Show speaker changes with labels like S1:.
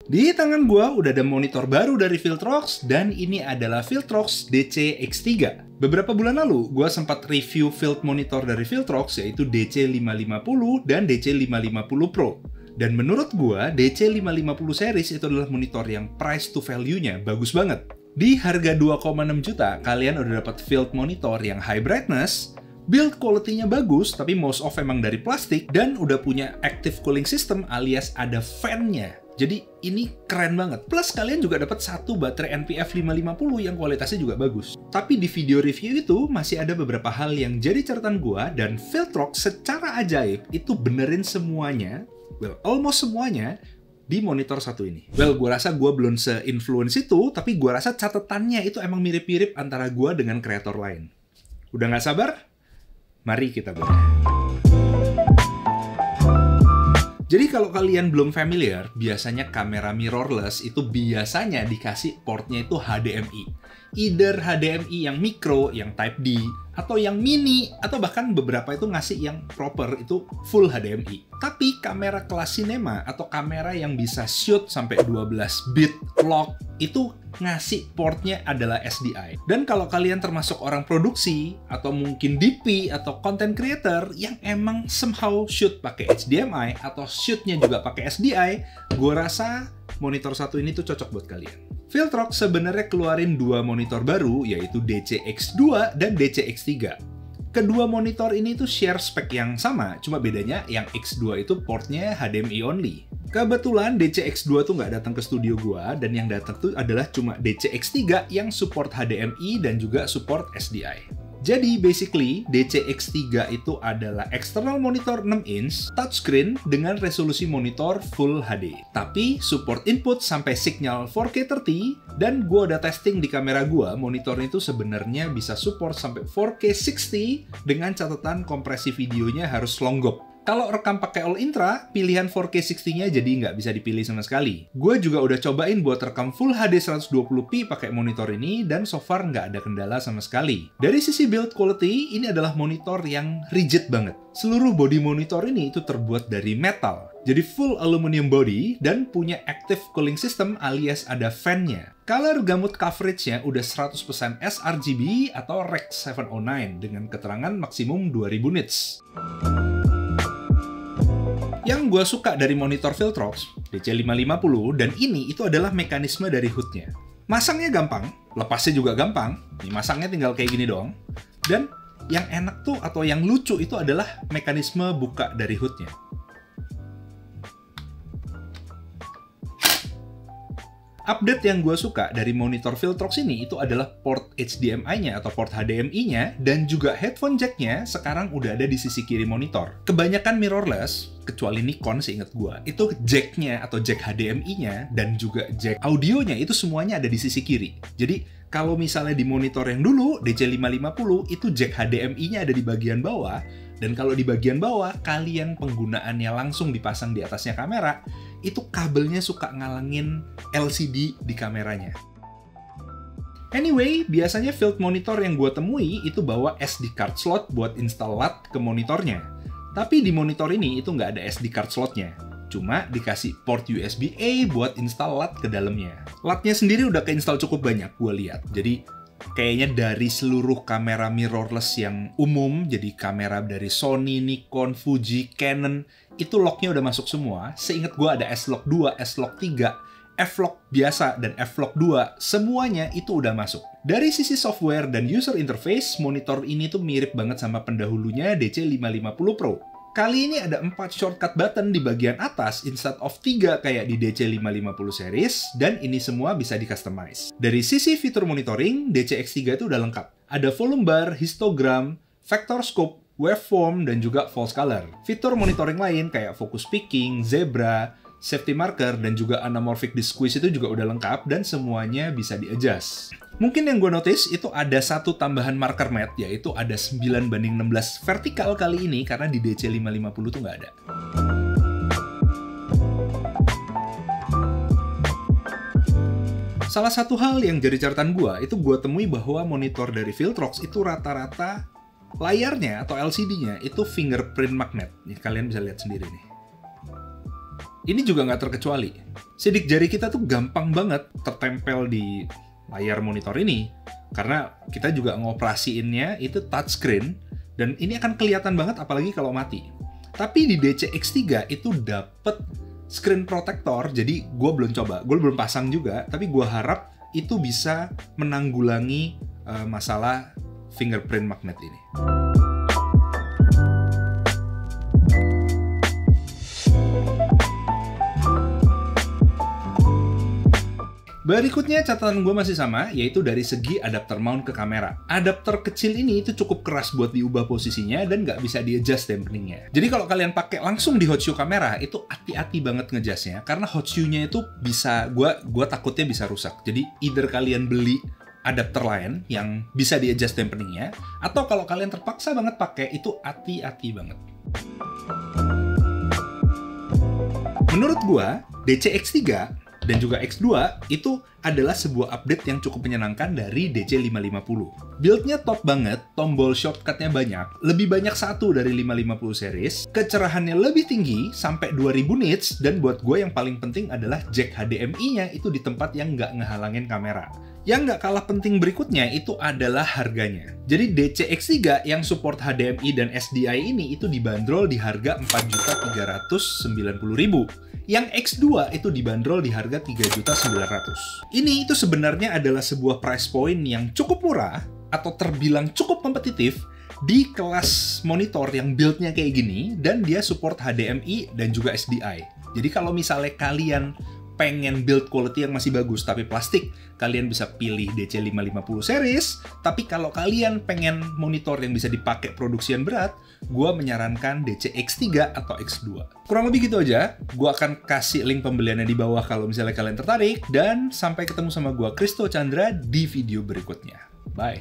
S1: Di tangan gua udah ada monitor baru dari Viltrox, dan ini adalah Viltrox DC-X3. Beberapa bulan lalu, gua sempat review field monitor dari Viltrox, yaitu DC550 dan DC550 Pro. Dan menurut gua, DC550 series itu adalah monitor yang price to value-nya bagus banget. Di harga 2,6 juta, kalian udah dapat field monitor yang high brightness, build quality-nya bagus, tapi most of emang dari plastik, dan udah punya active cooling system alias ada fan-nya. Jadi ini keren banget. Plus kalian juga dapat satu baterai NPF 550 yang kualitasnya juga bagus. Tapi di video review itu masih ada beberapa hal yang jadi catatan gua, dan Viltrox secara ajaib itu benerin semuanya, well, almost semuanya, di monitor satu ini. Well, gua rasa gua belum se-influence itu, tapi gua rasa catatannya itu emang mirip-mirip antara gua dengan kreator lain. Udah nggak sabar? Mari kita buka. Jadi kalau kalian belum familiar, biasanya kamera mirrorless itu biasanya dikasih portnya itu HDMI. Either HDMI yang micro, yang Type D, atau yang mini, atau bahkan beberapa itu ngasih yang proper, itu full HDMI. Tapi kamera kelas cinema atau kamera yang bisa shoot sampai 12 bit vlog, itu ngasih portnya adalah SDI. Dan kalau kalian termasuk orang produksi, atau mungkin DP, atau content creator yang emang somehow shoot pakai HDMI, atau shootnya juga pakai SDI, gue rasa monitor satu ini tuh cocok buat kalian. Viltrox sebenarnya keluarin dua monitor baru, yaitu DC-X2 dan DC-X3. Kedua monitor ini tuh share spek yang sama, cuma bedanya yang X2 itu portnya HDMI only. Kebetulan DC-X2 tuh nggak datang ke studio gua, dan yang datang tuh adalah cuma DC-X3 yang support HDMI dan juga support SDI. Jadi basically, DC-X3 itu adalah external monitor 6 inch touchscreen dengan resolusi monitor Full HD. Tapi support input sampai signal 4K 30, dan gua udah testing di kamera gua, monitor itu sebenarnya bisa support sampai 4K 60 dengan catatan kompresi videonya harus longgop. Kalau rekam pakai All Intra, pilihan 4K 60-nya jadi nggak bisa dipilih sama sekali. Gue juga udah cobain buat rekam Full HD 120p pakai monitor ini, dan so far nggak ada kendala sama sekali. Dari sisi build quality, ini adalah monitor yang rigid banget. Seluruh body monitor ini itu terbuat dari metal. Jadi full aluminium body, dan punya active cooling system alias ada fan-nya. Color gamut coverage-nya udah 100% sRGB atau Rec 709 dengan keterangan maksimum 2000 nits. Yang gue suka dari monitor Viltrox DC550 dan ini itu adalah mekanisme dari hood-nya. Masangnya gampang, lepasnya juga gampang. Nih, masangnya tinggal kayak gini doang. Dan yang enak tuh atau yang lucu itu adalah mekanisme buka dari hood-nya. Update yang gue suka dari monitor Viltrox ini itu adalah port HDMI-nya atau port HDMI-nya, dan juga headphone jack-nya sekarang udah ada di sisi kiri monitor. Kebanyakan mirrorless, kecuali Nikon seingat gue, itu jack-nya atau jack HDMI-nya dan juga jack audionya itu semuanya ada di sisi kiri. Jadi kalau misalnya di monitor yang dulu, DC550, itu jack HDMI-nya ada di bagian bawah, dan kalau di bagian bawah, kalian penggunaannya langsung dipasang di atasnya kamera, itu kabelnya suka ngalangin LCD di kameranya. Anyway, biasanya field monitor yang gue temui itu bawa SD card slot buat install LUT ke monitornya. Tapi di monitor ini itu nggak ada SD card slotnya. Cuma dikasih port USB-A buat install LUT ke dalamnya. LUT-nya sendiri udah keinstall cukup banyak, gue lihat. Jadi kayaknya dari seluruh kamera mirrorless yang umum, jadi kamera dari Sony, Nikon, Fuji, Canon, itu lock-nya udah masuk semua. Seingat gue ada S-Lock 2, S-Lock 3, F-Lock biasa, dan F-Lock 2, semuanya itu udah masuk. Dari sisi software dan user interface, monitor ini tuh mirip banget sama pendahulunya DC550 Pro. Kali ini ada 4 shortcut button di bagian atas instead of 3 kayak di DC550 series, dan ini semua bisa di-customize. Dari sisi fitur monitoring, DC-X3 itu udah lengkap. Ada volume bar, histogram, vector scope, waveform, dan juga false color. Fitur monitoring lain kayak focus picking, zebra, safety marker, dan juga anamorphic squeeze itu juga udah lengkap, dan semuanya bisa di-adjust. Mungkin yang gue notice itu ada satu tambahan marker matte, yaitu ada 9:16 vertikal kali ini, karena di DC550 tuh nggak ada. Salah satu hal yang jadi catatan gue, itu gue temui bahwa monitor dari Viltrox itu rata-rata layarnya atau LCD-nya itu fingerprint magnet. Nih, kalian bisa lihat sendiri nih. Ini juga nggak terkecuali. Sidik jari kita tuh gampang banget tertempel di layar monitor ini. Karena kita juga ngoperasiinnya itu touchscreen, dan ini akan kelihatan banget apalagi kalau mati. Tapi di DCX3 itu dapet screen protector, jadi gue belum coba, gue belum pasang juga, tapi gue harap itu bisa menanggulangi masalah fingerprint magnet ini. Berikutnya catatan gue masih sama, yaitu dari segi adapter mount ke kamera. Adapter kecil ini itu cukup keras buat diubah posisinya dan nggak bisa di-adjust dampeningnya. Jadi kalau kalian pakai langsung di hot shoe kamera, itu hati-hati banget ngejastnya, karena hot shoe-nya itu bisa, gue takutnya bisa rusak. Jadi either kalian beli adapter lain yang bisa di-adjust dampeningnya, atau kalau kalian terpaksa banget pakai, itu hati-hati banget. Menurut gue, DCX3 dan juga X2 itu adalah sebuah update yang cukup menyenangkan dari DC550. Build-nya top banget, tombol shortcut-nya banyak, lebih banyak satu dari 550 series, kecerahannya lebih tinggi sampai 2000 nits, dan buat gue yang paling penting adalah jack HDMI-nya itu di tempat yang nggak ngehalangin kamera. Yang nggak kalah penting berikutnya itu adalah harganya. Jadi DCX3 yang support HDMI dan SDI ini itu dibanderol di harga 4.390.000. Yang X2 itu dibanderol di harga 3.900.000. Ini itu sebenarnya adalah sebuah price point yang cukup murah atau terbilang cukup kompetitif di kelas monitor yang build-nya kayak gini dan dia support HDMI dan juga SDI. Jadi kalau misalnya kalian pengen build quality yang masih bagus tapi plastik, kalian bisa pilih DC550 series. Tapi kalau kalian pengen monitor yang bisa dipakai produksian berat, gue menyarankan DCX3 atau X2. Kurang lebih gitu aja. Gue akan kasih link pembeliannya di bawah kalau misalnya kalian tertarik. Dan sampai ketemu sama gue, Christo Chandra, di video berikutnya. Bye!